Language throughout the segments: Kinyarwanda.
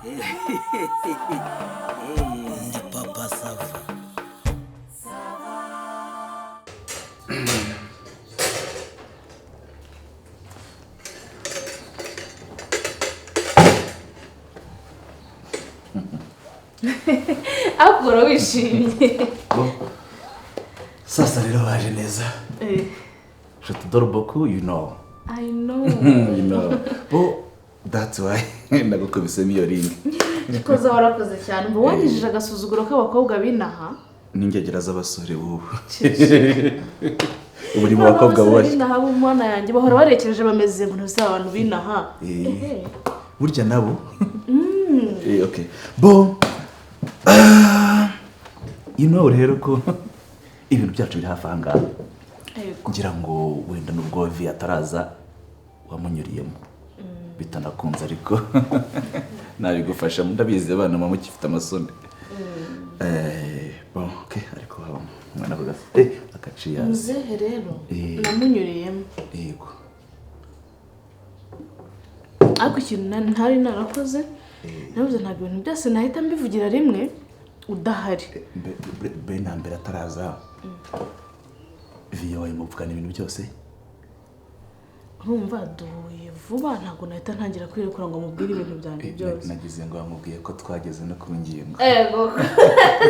Ndi papa sava. Akora wishimye. Sasa rero waje neza. Je t'adore beaucoup, you know. I know. You know. But that's why nagukubisemo iyo ring. Koza warakoze cyane. Mbo wangijije agasuzuguro k'abakobwa binaha. N'ingegera z'abasore ubu. Ubu ni mu bakobwa bose. Binaha b'umwana yanjye bahora barekereje bameze ngo ntose abantu binaha. Burya nabo. Okay. Bon. You know rero ko ibintu byacu biri hafi ahangaha. Kugira ngo wenda nubwo vi ataraza wamunyuriyemo bitanakunze ariko nabigufasha ndabizi abana mama mukifite amasoni. Bon okay ariko mwana avuga akaciya muzehe rero namunyuriyemo. Yego ariko ikintu ntari narakoze nabuze nta bintu byose nahita mbivugira rimwe udahari. be nambere ataraza viyo wayimuvugana ibintu byose. Urumva duhuye vuba ntabwo nahita ntangira kwirekura ngo mubwire ibintu byanjye byose. Nagize ngo bamubwiye ko twageze no ku ngingo. Ego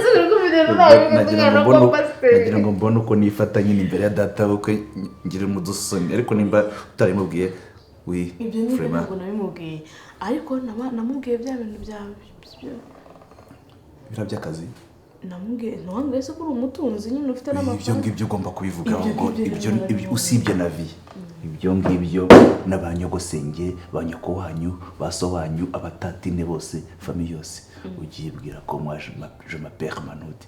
zuri kuvidera nawe nagira ngo mbone uko nifata nyine imbere ya data bukwe ngire mu dusoni ariko nimba utarimubwiye wi frema ntabwo nabimubwiye ariko namubwiye bya bintu byawe birabyakazi. Namubwiye ntiwambwiye se ko uri umutunzi nyine ufite n'amafaranga. Ibyo ngibyo ugomba kubivuga ngo ibyo usibye na vi ibyo ngibyo n'abanyogosenge banyoko wanyu baso wanyu abatatine bose famille yose ugiye bwira ko moi je m'appelle Manud.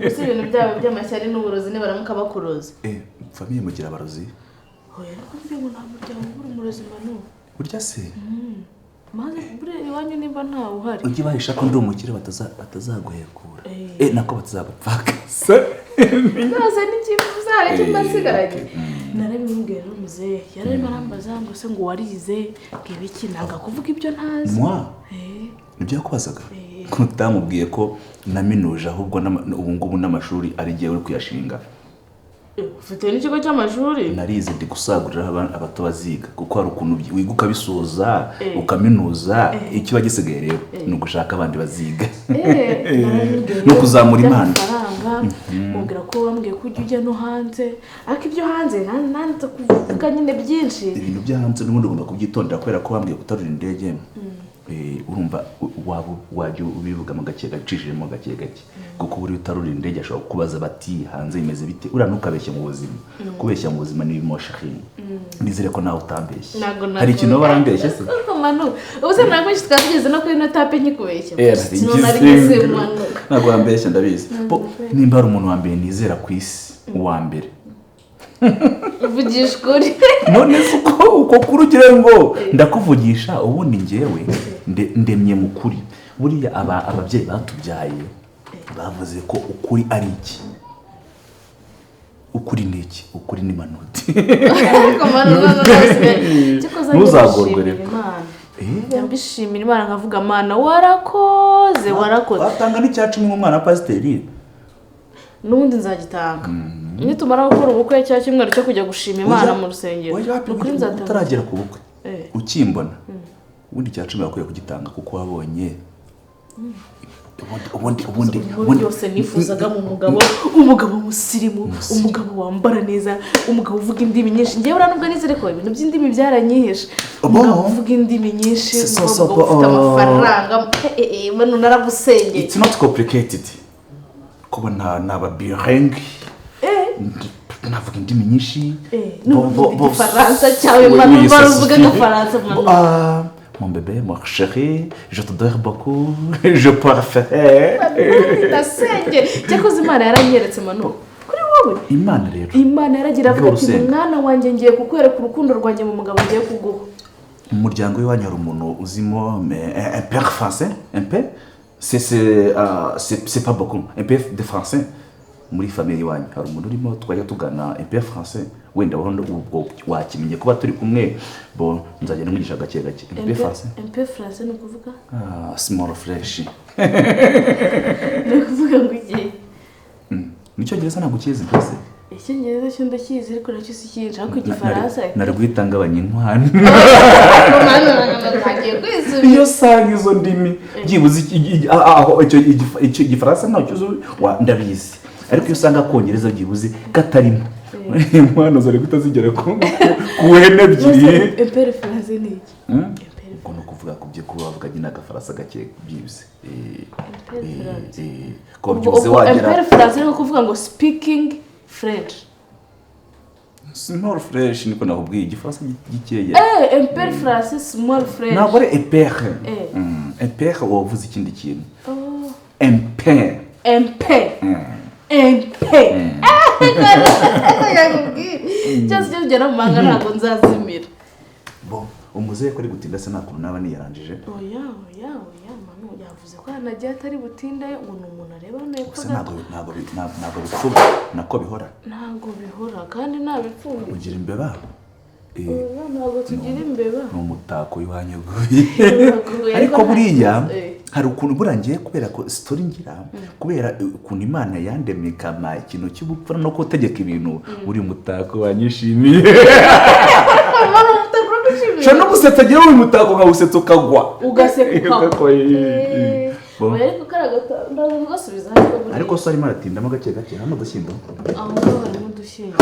Usi ibintu byabo by'amashyari n'uburozi ne baramuka bakuroza. Famille mugira abarozi. Oya ariko mbego nta muryango uri umurozi Manu. Burya se maze bure iwanyu nimba ntawe uhari. Ugiye bahisha ko ndi umukire batazaguhekura. Nako batazagupfaka. Naze n'ikifuza ariko mbasigaranye. Narabimubwiye rero muzehe yararimo arambaza ngo se ngo warize bwibiki nanga kuvuga ibyo ntazi. Moi ibyo yakubazaga kutamubwiye ko naminuje ahubwo ubu ngubu n'amashuri ari giye uri kuyashinga. Ufite n'ikigo cy'amashuri? Narize ndi gusagurira abato baziga kuko hari ukuntu wiga ukabisoza ukaminuza icyo bagisigaye rero ni ugushaka abandi baziga no kuzamura impano. Mubwira ko wambwiye ko ujya no hanze ariko ibyo hanze nanze kuvuga nyine byinshi. Ibintu bya hanze n'ubundi ugomba kubyitondera kubera ko wambwiye kutarura indege. Urumva wajya ubivuga mu gake gacishijemo gake gake kuko buri utarura indege ashobora kubaza bati hanze imeze bite uranukabeshya mu buzima. Kubeshya mu buzima ni bimoshakini. Nizere ko nawe utambeshye. Hari ikintu barambeshye se? Manu ubuze nagwishye twageze no kuri notape nkikubeshya. Ntabwo wambeshya ndabizi. Nimba hari umuntu wa mbere nizera ku isi uwa mbere uvugisha ukuri. None se uko kurugire ngo ndakuvugisha ubundi ngewe ndemye mu kuri. Buriya ababyeyi batubyaye bavuze ko ukuri ari iki. Ukuri ni iki? Ukuri ni Manud. Ntuzagorwe rero. Ndabishimira Imana nkavuga Mana warakoze. Watanga n'icyacu mu mwana pasiteri. Nundi nzagitanga. Nitumara gukora ubukwe cya cyumweru cyo kujya gushima Imana mu rusengero. Ukuri nzatanga. Utaragera ku bukwe. Ukimbona. Ubundi cyacu bakwiye kugitanga kuko wabonye. Ubundi yose nifuzaga mu umugabo musirimu, umugabo wambara neza, umugabo uvuga indimi nyinshi. Ngewe uranubwo nizere ko ibintu by'indimi byaranyihishe. Umugabo uvuga indimi nyinshi, umugabo ufite amafaranga. Manu naragusengeye. It's not complicated. Kuba naba bilingue. Navuga indimi nyinshi. Bo Faransa cyawe Manu baruvuga Faransa Manu. Mon bébé, mon chéri, je t'adore beaucoup, je préfère. Ndasenge. Cyakoze Imana yaranyeretse Manu. Kuri wowe. Imana rero. Imana yaragira ati mwana wanjye ngiye kukwereka urukundo rwanjye mu mugabo ngiye kuguha. Mu muryango w'iwanyu hari umuntu uzimo un père français, un peu. C'est pas beaucoup, un peu de français. muri famille wanyu hari umuntu urimo twajya tugana MP français wenda ubwo wakimenye kuba turi kumwe bo nzagenda mwigisha gake gake MP français ni ukuvuga small fresh ni ukuvuga ngo iki nicyo gereza ntabwo ukizi mbese icyongereza cyo ndakizi ariko nacyo si cyinshi ariko igifaransa narwitanga abanyinkwana iyo sanga izo ndimi byibuze icyo igifaransa ntacyo uzi ndabizi ariko iyo usanga kongereza byibuze katarimo inkwano zari kutazigera ku hene ebyiri empere français ni iki ubwo ni ukuvuga ku byo kuba bavuga nyine agafaransa gake byibuze ko byuze wagera empere français ni ukuvuga ngo speaking French. Small fresh niko nakubwiye igifaransa gikeya. Empere français small fresh. Ntabwo ari epere. Epere wavuze ikindi kintu. Empere. Empere. Cyose cyo ugera mu manga ntabwo nzazimira. Bo umuzehe ko ari gutinda se nakuntu naba niyarangije. Oya manu yavuze ko nagiye atari butinde ngo umuntu areba neza. Ntabwo bipfuba nako bihora. Ntabwo bihora kandi ntabipfuba. Ugira imbeba. Ntabwo tugira imbeba. Ni umutako w'iwanyu. Ariko buriya hari ukuntu burangiye kubera ko story ngira kubera ukuntu Imana yandemye kama ikintu cy'ubupfura no kutegeka ibintu uri umutako wanyishimiye. Sha no gusetsa gira uri umutako ngawusetsa ukagwa. Ugaseka. Ariko karagata ndagasubiza ariko so arimo aratindamo gake gake hano dushyimbo. Aho harimo dushyimbo.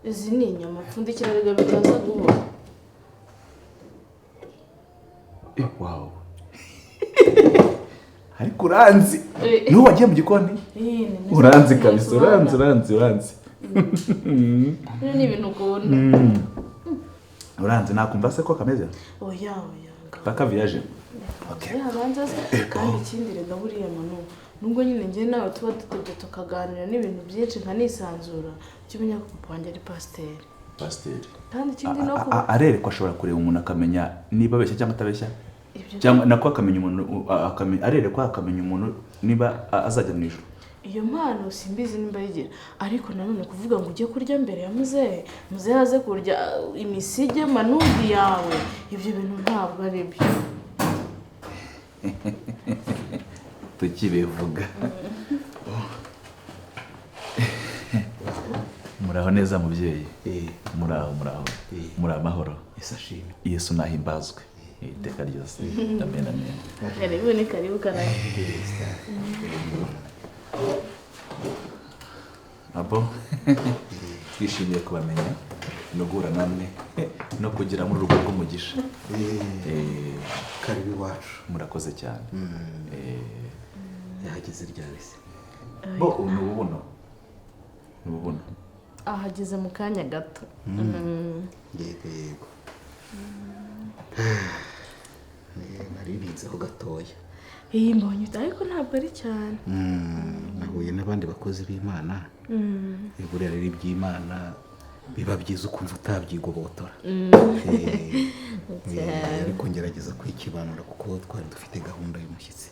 Izi ni inyama pfundikira rega bitaza guhora. Wow. Ariko uranzi. Niho wagiye mu gikoni? Uranzi kabisa, uranzi. Ni ibintu ukunda. Uranzi nakumva se ko kameze? Oya. Paka viaje. Okay. Kandi ikindi rega buriya manu. Nubwo nyine ngiye nawe tuba dutebye tukaganira n'ibintu byinshi nkanisanzura. Kimenya ko papa wanjye ari pasiteri. Kandi ikindi no arerekwa ashobora kureba umuntu akamenya niba abeshya cyangwa atabeshya. Cyangwa nako akamenya umuntu arerekwa akamenya umuntu niba azajya mu ijuru. Iyo mpano simbizi nimba yigira ariko nanone kuvuga ngo ujye kurya mbere ya muzehe aze kurya imisige manubi yawe ibyo bintu ntabwo ari byo. Tukibivuga. Muraho neza mubyeyi. Muraho. Muri amahoro. Yesu nahimbazwe. Iteka ryose. Amen. Karibu kanaye. Abo twishimiye kubamenya no guhura namwe no kugira muri urugo rw'umugisha. Karibu iwacu. Murakoze cyane. Yahageze ryarese. Bo nubuno. Ahageze mu kanya gato. Yego. Naririnzeho gatoya. Mbonye ariko ntabwo ari cyane. Nahuye n'abandi bakozi b'Imana. Buriya rero iby'Imana biba byiza ukumva utabyigobotora. Ariko ngerageza kwikibanura kuko twari dufite gahunda y'umushyitsi.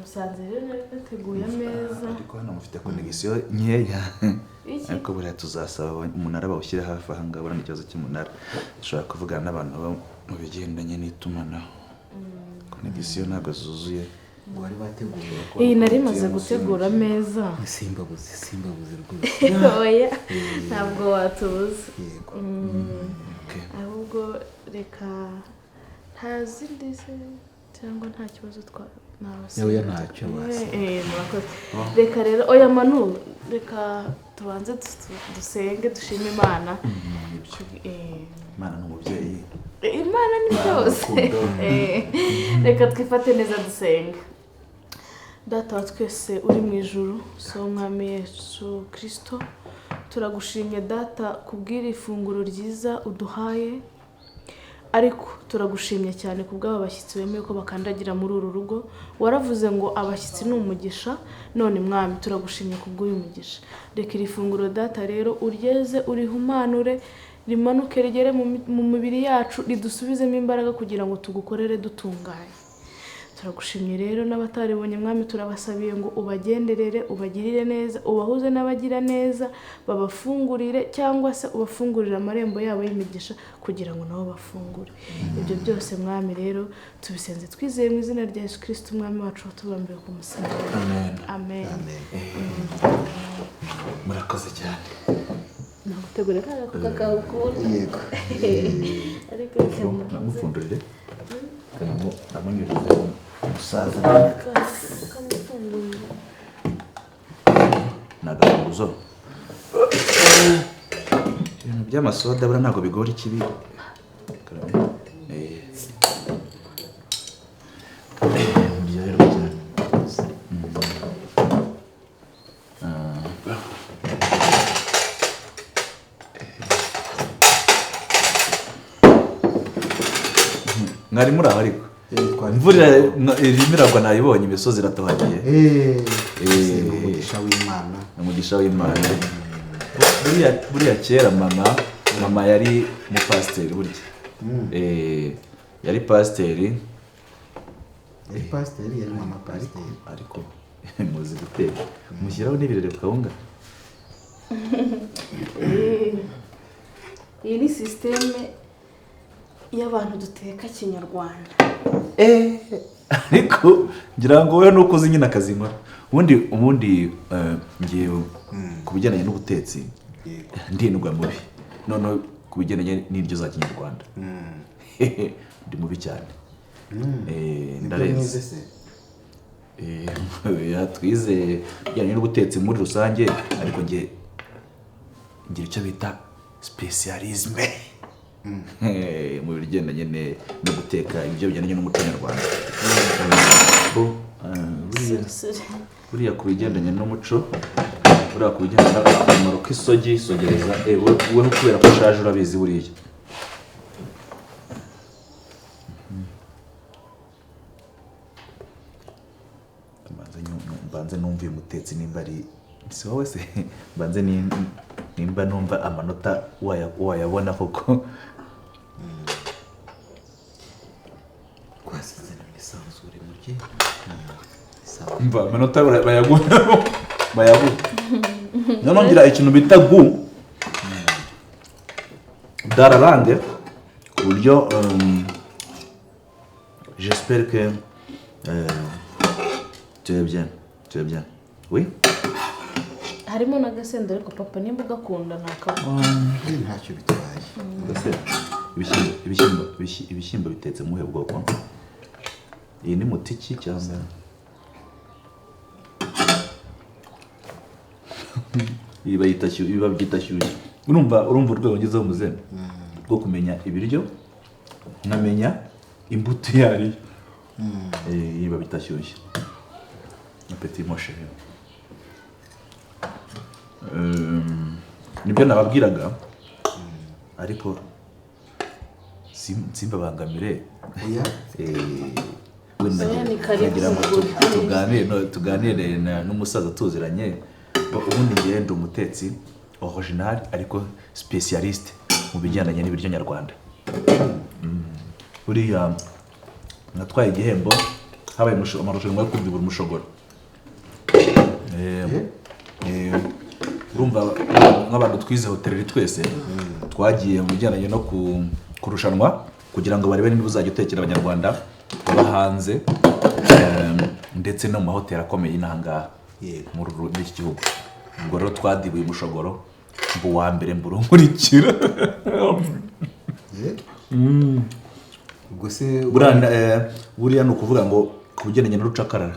Musanze rero nateguye ameza. Ariko hano mufite connection nkeya. Ariko buriya tuzasaba umunara bawushyire hafi aha ngaha urana ikibazo cy'umunara. Dushobora kuvugana n'abantu mu bigendanye n'itumanaho. Connection ntabwo zuzuye. Wari wateguye. Nari maze gutegura ameza. Simbabuze rwose. Oya. Ntabwo watubuza. Yego. Ahubwo reka ntazindi se cyangwa nta kibazo Oya ntacyo wasi. Murakoze. Reka rero oya manu reka tubanze dusenge dushime Imana. Imana n'umubyeyi. Imana ni byose. Reka twifate neza dusenga. Data wa twese uri mu ijuru so mwami Yesu Kristo turagushimye data kubwira ifunguro ryiza uduhaye ariko turagushimye cyane kubw'aba bashyitsi wemeye ko bakandagira muri uru rugo waravuze ngo abashyitsi ni umugisha none mwami turagushimye kubw'uyu mugisha reka iri funguro data rero uryeze urihumanure rimanuke rigere mu mibiri yacu ridusubizemo imbaraga kugira ngo tugukorere dutunganye. Turagushimye rero n'abataribonye mwami, turabasabiye ngo ubagenderere, ubagirire neza, ubahuze n'abagira neza, babafungurire cyangwa se ubafungurire amarembo yabo y'imigisha kugira ngo nabo bafungure. Ibyo byose mwami rero tubisenze twizeye mu izina rya Yesu Kristo umwami wacu watubambiwe ku musaraba. Amen. Murakoze cyane. Nagutegure kakao ukundi. Yego. Ariko namufundurire kanamo amanyurize umusaza ukamufungurira. nagafunguzo ibintu by'amasoda bura ntabwo bigora ikibi. mwari muri aho ariko imvura irimo iragwa nayibonye, imisozi iratohagiye. umugisha w'Imana. Umugisha w'Imana. Buriya kera mama yari umupasiteri burya. Yari pasiteri. Yari pasiteri, yari mama pasiteri. Ariko muzi guteka. Mushyiraho n'ibirere ku kawunga. Iyi ni sisiteme y'abantu duteka kinyarwanda. Ariko ngira ngo wowe nuko uzi nyine akazi nkora. Ubundi ngiye ku bijyanye n'ubutetsi ndindwa mubi. None ku bijyanye n'iryo za kinyarwanda ndi mubi cyane. Ndarenze. Twize bijyanye n'ubutetsi muri rusange, ariko ngira icyo bita specialisme mu bigendanye no guteka ibyo bijyanye n'umuco nyarwanda. Buriya ku bigendanye n'umuco, buriya ku bigendanye n'akamaro k'isogi, isogereza, weho kubera ko ushaje urabizi buriya. Mbanze numva uyu mutetsi nimba ari si wowe se, mbanze nimba numva amanota wayabona koko. Twasize n'isanzure mu gihe. Mva amanota bayagura. Ngira ikintu bita gu dararande ku buryo j'espère que tu es bien. Oui. Harimo n'agasenda ariko papa nimba ugakunda nakabona. Ntacyo bitwaye. Ibishyimbo bitetse muhe bwoko. Iyi ni mutiki cyangwa iba byita shyushye. Urumva urwego ngezeho muzene bwo kumenya ibiryo, nkamenya imbuto yari. Iba byita shyushye. Petit mon chéri. Nibyo nababwiraga, ariko simbabangamire. Tuganire n'umusaza tuziranye. Ubundi ngiye ndi umutetsi original ariko specialiste mu bijyanye n'ibiryo nyarwanda. Buriya natwaye igihembo habaye amarushanwa yo kurya umushogoro. Urumva nk'abantu twize hotellerie twese twagiye mu bijyanye no kurushanwa kugira ngo barebe niba uzajya utekera abanyarwanda baba hanze ndetse no mu mahoteli akomeye n'ahangaha muri iki gihugu. Ubwo rero twadibuye umushogoro mbu wa mbere mburunkurikira. Ubwo se buriya ni ukuvuga ngo ku bijyanye n'urucakarara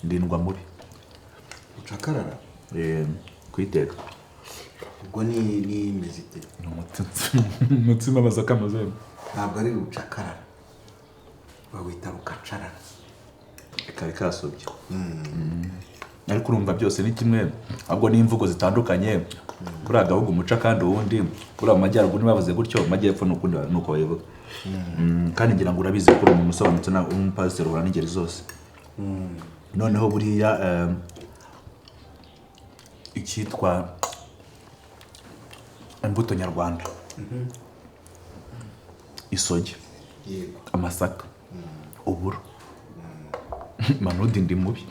ndindwa mubi. Ucakarara? Kwiteka. Ubwo ni mezite. Umutsima amasaka amazemo. Ntabwo ari ucakarara, bawita rukacarara. Kari kasobye. Ariko urumva byose ni kimwe, ahubwo ni imvugo zitandukanye. Kuri agahugu umuca kandi uwundi, kuri amajyaruguru bavuze gutyo, amajyepfo nuko bayivuga. Kandi ngira ngo urabizi ko umuntu usobanutse na umupasiteri uhura n'ingeri zose. Noneho buriya icyitwa imbuto nyarwanda isogi, yego, amasaka, uburo. Manudi ndi mubi.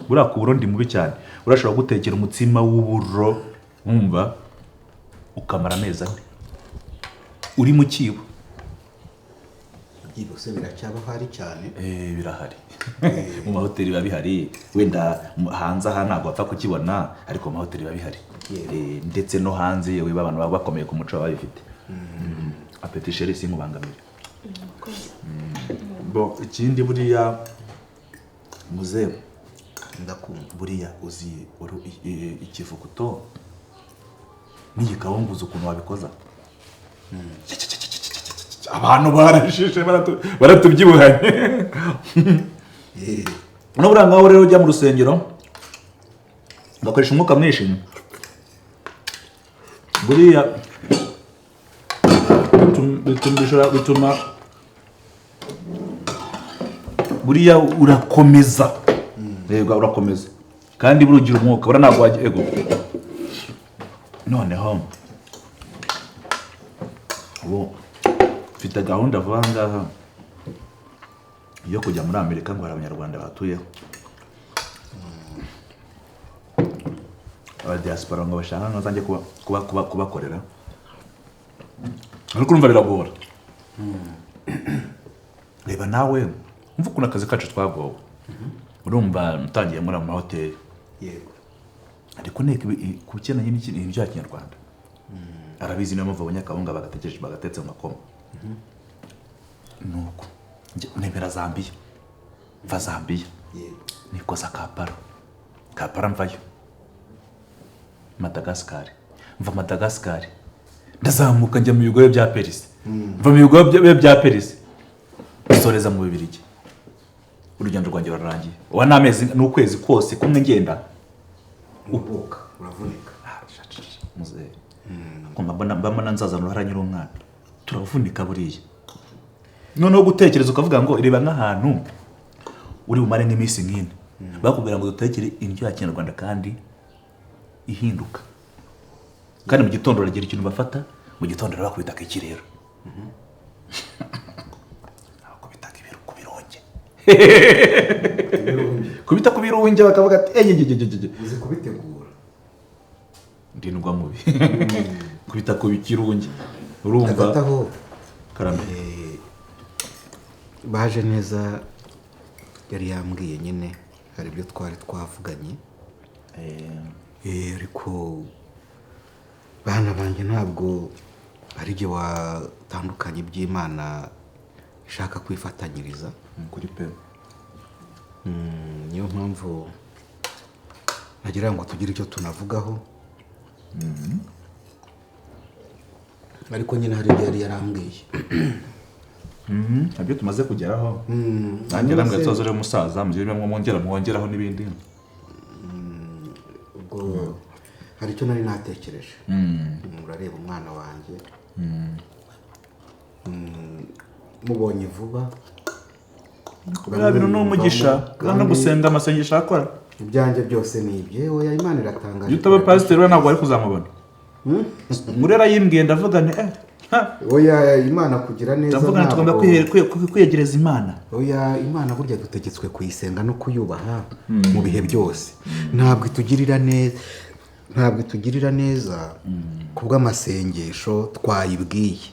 Buriya ku buro ndi mubi cyane. Urashobora gutekera umutsima w'uburo wumva ukamara amezi ane uri mu kibo. byibuse biracyaba hari cyane. Birahari. Mu mahoteli biba bihari, wenda hanze aha ntabwo bapfa kukibona, ariko mu mahoteli biba bihari. Ndetse no hanze yewe abantu baba bakomeye ku muco baba bifite. Apeti chérie sinkubangamira. Bon, ikindi buriya muzehe ndakumva. buriya uzi ikivuguto n'igikawunguza ukuntu wabikoza. Abantu barashishe baratubyibuhanye. Nubura ngaho rero ujya mu rusengero ugakoresha umwuka mwinshi, buriya bituma buriya urakomeza. Yego urakomeza kandi burugira umwuka bura ntabwo wajya ego. Noneho ubu mfite gahunda vuba ngaha yo kujya muri Amerika ngo hari abanyarwanda batuyeho, abadiaspora ngo bashaka ngo zanjye kubakorera, ariko urumva biragora. Reba nawe umva ukuntu akazi kacu twagowe. Urumva mutangiye muri amahoteli, yego, ariko nteko kukenanye n'ibintu bya Kinyarwanda. Arabizi niyo mpamvu abanyakabunga bagatetse mu makoma. Nuko nemera Zambia, mva Zambia, nikoza Kampala mvayo, Madagascar, mva Madagascar ndazamuka njya mu bigo bya Perisi, mva mu bigo bya Perisi nsoreza mu Bibirigi. Urugendo rwanjye rurarangiye. Wa n'amezi n'ukwezi kose kumwe ngenda ubuka uravunika. Muzehe mbona nzazana uruhara nyiri umwana, turavunika buriya. Noneho gutekereza ukavuga ngo reba nk'ahantu uri bumare nk'iminsi nk'ine, bakubwira ngo dutekere indyo ya Kinyarwanda kandi ihinduka, kandi mu gitondo uragira ikintu bafata, mu gitondo bakubita ikirero, bakubita ibiru ku bironge, kubita ku birunge bakavuga ati uzi kubitegura ndindwa mubi. Kubita ku kirunge urumva agataho karame. Baje neza yari yambwiye nyine hari ibyo twari twavuganye, ariko bana banjye ntabwo ari igihe watandukanye iby'Imana ishaka kwifatanyiriza kuri pe. niyo mpamvu nagira ngo tugire icyo tunavugaho. Ariko nyine hari ibyo yari yarambwiye. Nabyo tumaze kugeraho. Nanjye namwe tuzore umusaza mugire mwongeraho n'ibindi. Ubwo hari icyo nari natekereje. Murareba umwana wanjye. Mubonye vuba. Bya bintu n'umugisha kandi gusenga amasengesho akora. Ibyanjye byose ni ibye. Oya Imana iratangaje. Yutaba pastor ntabwo ari kuzamubona. Murera yimbwiye ndavuga nti oya Imana kugira neza ndavuga nti tugomba kwiyegereza Imana. Oya Imana burya dutegetswe kuyisenga no kuyubaha mu bihe byose. Ntabwo itugirira neza kubw'amasengesho twayibwiye.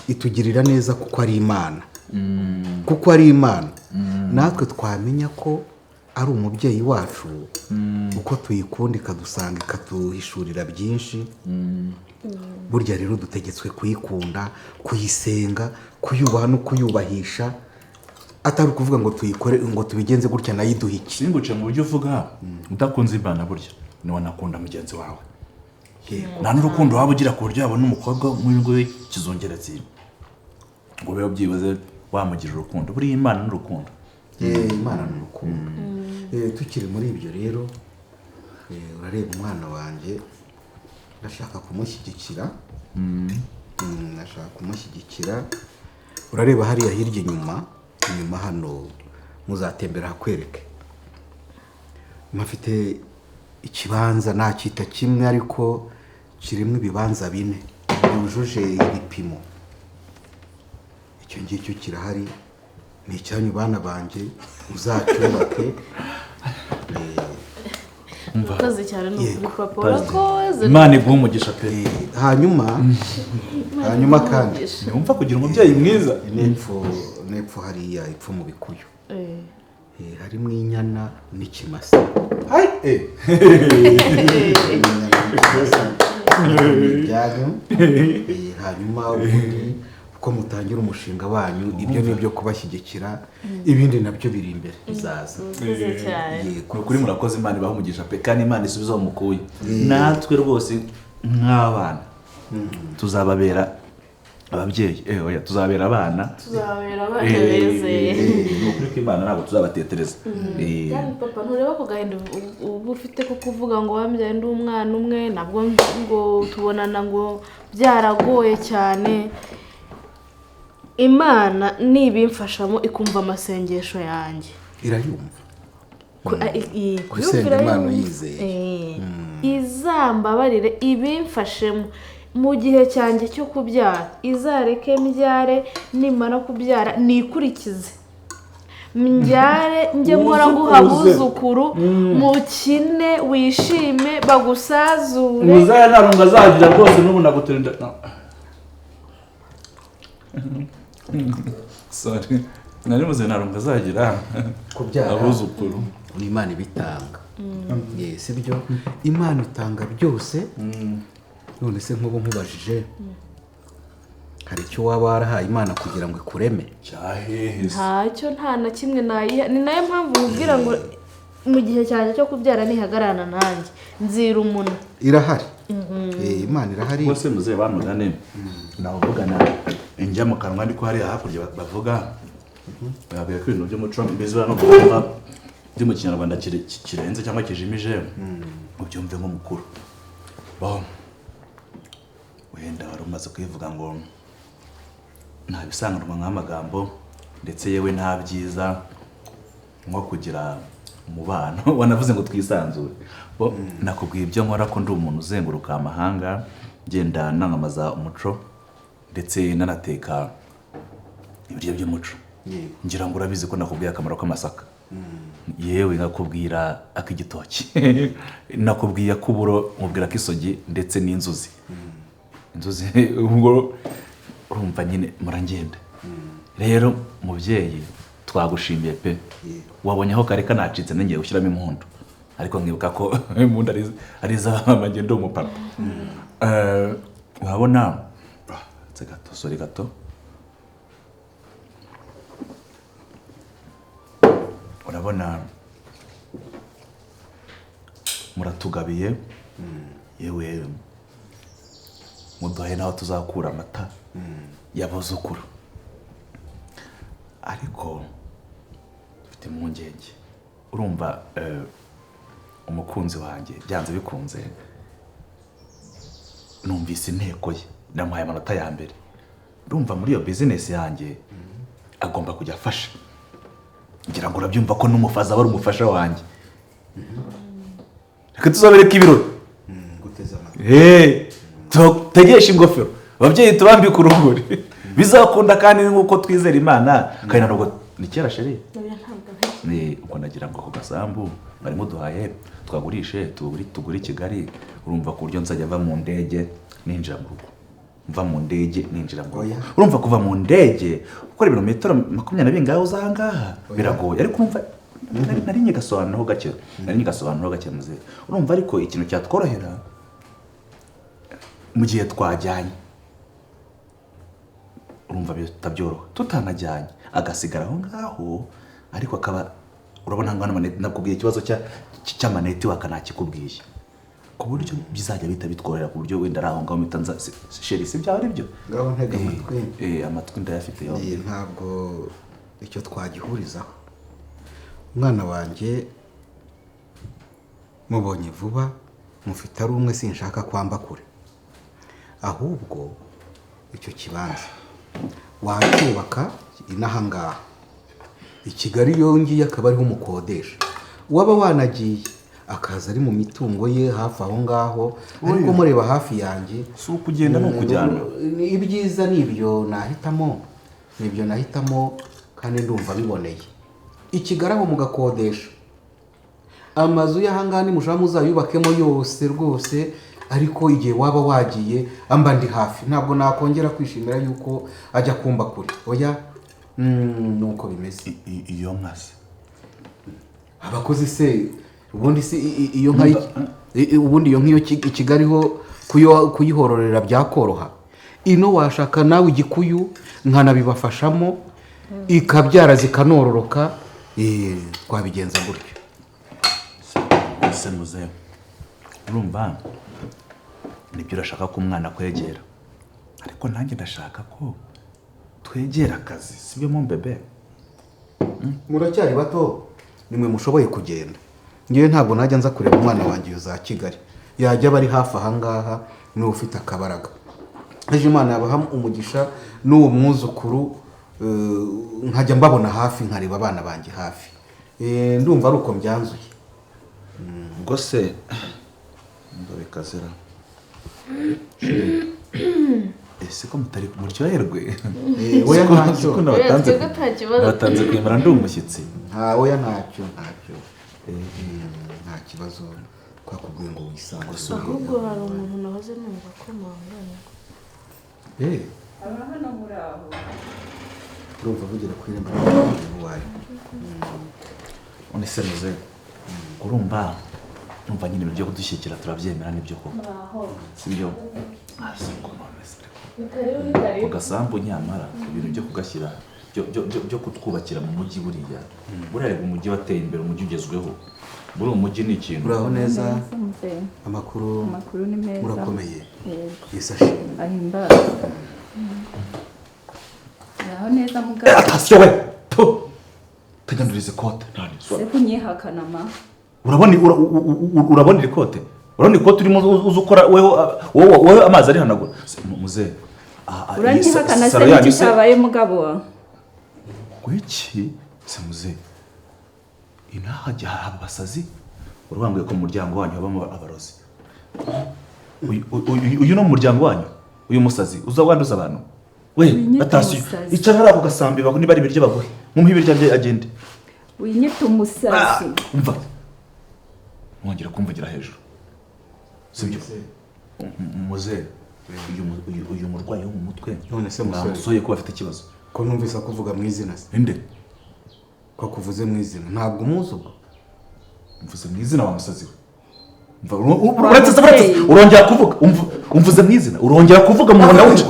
Itugirira neza kuko ari Imana. Kuko ari Imana. Natwe twamenya ko ari umubyeyi wacu, uko tuyikunda ikadusanga ikatuhishurira byinshi. Burya rero dutegetswe kuyikunda, kuyisenga, kuyubaha no kuyubahisha, atari ukuvuga ngo tuyikore ngo tubigenze gutya nayo iduha iki. Singuce mu buryo uvuga udakunze Imana burya ni wanakunda mugenzi wawe. Nta n'urukundo waba ugira ku buryo yabona umukobwa mw'ingo kizongeretse ngo biba byibaze wamugira urukundo. Buriya Imana n'urukundo. Imana n'urukundo. Tukiri muri ibyo rero, urareba umwana wanjye ndashaka kumushyigikira. Urareba hariya hirya inyuma hano muzatembera hakwereke. Mafite ikibanza nakita kimwe ariko kirimo ibibanza 4 byujuje ibipimo. Icyo ngicyo kirahari, ni icyanyu bana banjye, uzacyubake. urakoze cyane ni ukuri papa, urakoze. Imana iguha umugisha pe. hanyuma kandi Wumva kugira umubyeyi mwiza. nepfo hariya ipfo mu Bikuyu. Harimo inyana n'ikimasa. Hanyuma ubundi uko mutangira umushinga wanyu, ibyo ni ibyo kubashyigikira, ibindi nabyo biri imbere bizaza. Kuri murakoze, Imana ibaha umugisha pe, kandi Imana isubiza aho mukuye. Natwe rwose nk'abana tuzababera ababyeyi, tuzabera abana, bezeye. Ni ukuri ko Imana ntabwo tuzabatetereza. Yani papa, ntureba ku gahinda uba ufite ko kuvuga ngo wambyaye ndi umwana umwe, nabwo ngo tubonana ngo byaragoye cyane. Imana nibimfashamo ikumva amasengesho yanjye, irayumva. kuyumvira Imana uyizeye. Izambabarire ibimfashemo mu gihe cyanjye cyo kubyara, izareke mbyare, nimara kubyara nikurikize, mbyare njye nkora nguha abuzukuru, mukine wishime bagusazure. Muzaya ntarunga azagira rwose, n'ubu naguturinda. Sorry, nari muze ntarunga azagira Kubyara abuzukuru. ni Imana ibitanga. Si byo, Imana itanga byose. None se nk'ubu nkubajije, hari icyo waba warahaye Imana kugira ngo ikureme? Ntacyo, nta na kimwe nayiha. Ni nayo mpamvu mubwira ngo mu gihe cyanjye cyo kubyara nihagararana nanjye nzira umuntu. Irahari. Imana irahari. Bose muze bamugane, navugana njya mu kanwa ariko hari hakurya bavuga bavuga ko ibintu by'umuco mbizwa no kuvuga ndi mu Kinyarwanda kirenze cyangwa kijimije, ubyumve nk'umukuru. Wenda wari umaze kwivuga ngo nta bisanganwa nk'amagambo, ndetse yewe nta byiza nko kugira umubano. Wanavuze ngo twisanzure. Nakubwiye ibyo nkora ko ndi umuntu uzenguruka amahanga, ngenda nanamaza umuco ndetse nanateka ibiryo by'umuco. Ngira ngo urabizi ko nakubwiye akamaro k'amasaka. Yewe nakubwira ak'igitoki, nakubwiye ak'uburo, nkubwira k'isogi ndetse n'inzuzi. Inzuzi ubwo urumva nyine murangenda. Rero mubyeyi twagushimiye pe, wabonye aho kare kanacitse nangiye gushyiramo impundu, ariko nkibuka ko impundu ari iz'abamama, ngende umupapa. Urabona gato, sorry gato, urabona muratugabiye, yewe muduhaye naho tuzakura amata y'abuzukuru. Ariko mfite impungenge, urumva umukunzi wanjye byanze bikunze, numvise inteko ye, namuhaye amanota ya mbere. Urumva muri iyo business yanjye agomba kujya afasha. Ngira ngo urabyumva ko n'umufaza aba ari umufasha wanjye. Reka tuzabereka ibirori. Tutegesha ingofero, ababyeyi tubambika urugori, bizakunda kandi nk'uko twizera Imana. Kandi ntabwo ni kera sheri, ubwo nagira ngo ako gasambu barimo duhaye twagurishe tugure i Kigali. Urumva ku buryo nzajya mva mu ndege ninjira mu rugo, mva mu ndege ninjira mu rugo. Urumva kuva mu ndege ukora ibirometero 20 bingahe uzangaha biragoye. Ariko urumva nari nyigasobanuraho gake, muze. Urumva ariko ikintu cyatworohera mu gihe twajyanye, urumva bitabyoroha tutanajyanye, agasigara aho ngaho. Ariko akaba urabona ngo nakubwiye ikibazo cy'amaneti wakanakikubwiye, ku buryo bizajya bita bitworera, ku buryo wenda araho ngaho mitanza sheri, si byawe aribyo ngaho ntega amatwi. Amatwi ndayafite yo. Ntabwo icyo twagihurizaho. Umwana wanjye mubonye vuba, mufite ari umwe, sinshaka kwamba kure. Ahubwo icyo kibanza wacyubaka inaha ngaha i Kigali, yongeye akaba ariho umukodesha. Waba wanagiye akaza ari mu mitungo ye hafi aho ngaho ariko mureba hafi yanjye si ukugenda ni ukujyana. ibyiza nibyo nahitamo kandi ndumva biboneye. Ikigarabo mugakodesha amazu y'ahangaha nimushaka muzayubakemo yose rwose, ariko igihe waba wagiye amba ndi hafi, ntabwo nakongera kwishimira yuko ajya kumba kure. Oya, nuko bimeze. Iyo nkazi abakozi se ubundi si iyo nka ubundi iyo nk'iyo Kigali ho kuyihororera byakoroha. Ino washaka nawe igikuyu nkanabibafashamo ikabyara zikanororoka, twabigenza gutyo. Se muzehe urumva nibyo urashaka ko umwana akwegera, ariko nanjye ndashaka ko twegera akazi, sibyo mu bebe? Muracyari bato, nimwe mushoboye kugenda. Ngewe ntabwo najya nza kureba umwana wanjye za Kigali, yajya bari hafi ahangaha niwe ufite akabaraga. Ejo Imana yabaha umugisha n'uwo mwuzukuru, nkajya mbabona hafi, nkareba abana banjye hafi. Ndumva ari uko mbyanzuye. Ubwo se ndore kazera ese ko mutari kumuryoherwe? Oya ntacyo, nabatanze kwimara ndi umushyitsi. oya ntacyo, nta kibazo, twakubwiye ngo wisange. ahubwo hari umuntu nahoze numva ko mwangana. abahano muri aho urumva vugira kuri irembo wayo. None se muzehe urumva numva nyine ibyo kudushyikira turabyemera nibyo koko, sibyo? Ku gasambu nyamara ibintu byo kugashyira byo kutwubakira mu mujyi, buriya umujyi wateye imbere, umujyi ugezweho, buri umujyi ni ikintu. Uraho neza? Amakuru ni meza. Murakomeye? Yesu ashimwe. Ahimbaza. Uraho neza mugabo? Atasiyo we tujyandurize kote nani se kunyihakana ma. urabona iri kote, urabona ikote urimo uzukora wewe amazi ari hanagura muzehe. Uranyihakana se n'iki cyabaye mugabo wawe? Gwiki se muzehe, inaha jya haba basazi, urubambwe ko mu muryango wanyu habamo abarozi. Uyu no mu muryango wanyu, uyu musazi uzawanduza abantu. We atasiyo icara hari ako gasambi niba ari ibiryo baguhe mumuhe ibiryo agende. Winyita umusazi. Umva mwongera kumvugira hejuru, sibyo? Muzehe uyu murwayi wo mu mutwe none se musore soye ko afite ikibazo. Ko numvise kuvuga mu izina se? Inde ko kuvuze mu izina ntabwo umuzi ubwo? Mvuze mu izina wa musazi we. Urongera kuvuga, umvuze mu izina, urongera kuvuga mu nda wica.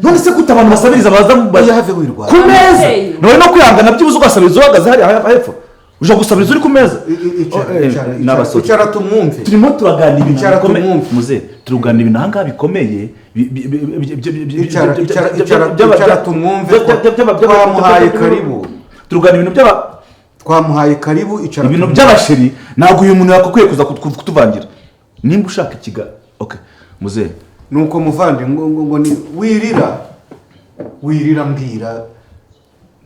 None se kuta abantu basabiriza baza bayave wirwa ku meza, none no kwihangana byibuze ugasabiriza uhagaze hari hepfo, uje gusabiriza uri ku meza. Icara tumwumve, turimo turaganira ibintu bikomeye muze, turuganira ibintu ahangaha bikomeye. Icara tumwumve, twamuhaye karibu. Turuganira ibintu twamuhaye karibu, icara ibintu by'abasheri. Ntabwo uyu muntu yakukwiye kuza kutuvangira. Nimba ushaka ikiga okay muze, nuko muvande ngo ni wirira mbwira.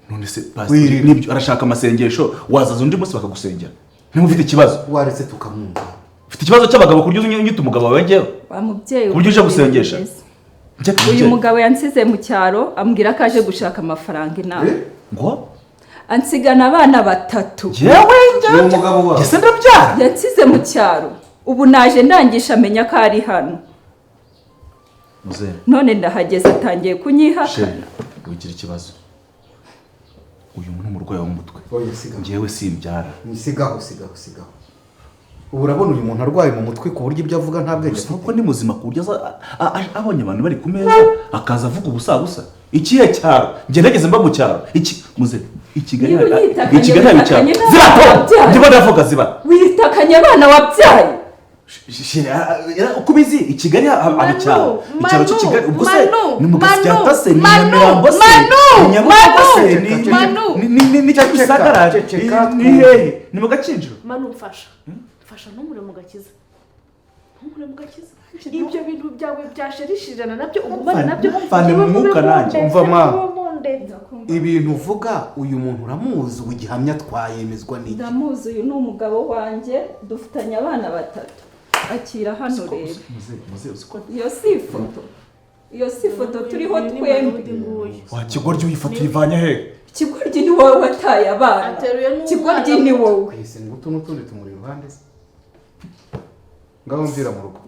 None se pastor nibyo arashaka amasengesho, wazaza undi munsi bakagusengera. Ntimufite ikibazo, waretse tukamwumva. Ufite ikibazo cy'abagabo kuryo unyita umugabo wawe ngewe wa mubyeyi kuryo uje gusengesha. Uyu mugabo yansize mu cyaro ambwira ko aje gushaka amafaranga inama. Ngo ansigana abana 3. yewe njye umugabo wawe yese ndabyara, yansize mu cyaro, ubu naje ndangisha amenya ko ari hano. muze none ndahageze atangiye kunyihakana. ugira ikibazo. Uyu muntu umurwayi wo mu mutwe, ngewe simbyara. Sigaho. Ubu urabona uyu muntu arwaye mu mutwe ku buryo ibyo avuga nta bwenge afite. Kuko ni muzima ku buryo abonye abantu bari ku meza akaza avuga ubusa. Ikihe cyaro? Nge nageze mba mu cyaro. Iki muze Ikigali hari cyaro. Zirato ndibona avuga ziba. Witakanye abana wabyaye. Uko bizi Ikigali haba cyaro. Icyaro cyo Kigali ubwo se ni mu gasyata se ni Nyamirambo se ni Nyabugogo se ni Gisagara ni hehe ni mu Gakinjiro. Manu mfasha ntumure mu gakiza. Ibyo bintu byawe byasherishirana nabyo ugumane nabyo. Mfane mu mwuka nanjye. Umva ma ibintu uvuga uyu muntu uramuzi ubu gihamya twayemezwa n'iki? ndamuzi, uyu ni umugabo wanjye dufitanye abana 3. Akira hano rero. Iyo si ifoto turiho twembi. wa kigoryi uyifata uyivanye he? Kigoryi ni wowe wataye abana. Kigoryi ni wowe. Ese ngutu n'utundi tumuri iruhande se. Ngaho mvira mu rugo.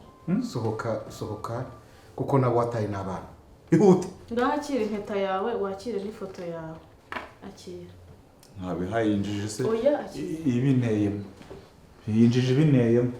Sohoka kuko nabo wataye n'abana. Ihute. Ngaho akira impeta yawe, wakire n'ifoto yawe. Akira. Ntabihaye injiji se. Oya, akira. Ibineyemo. Iyi njiji ibineyemo.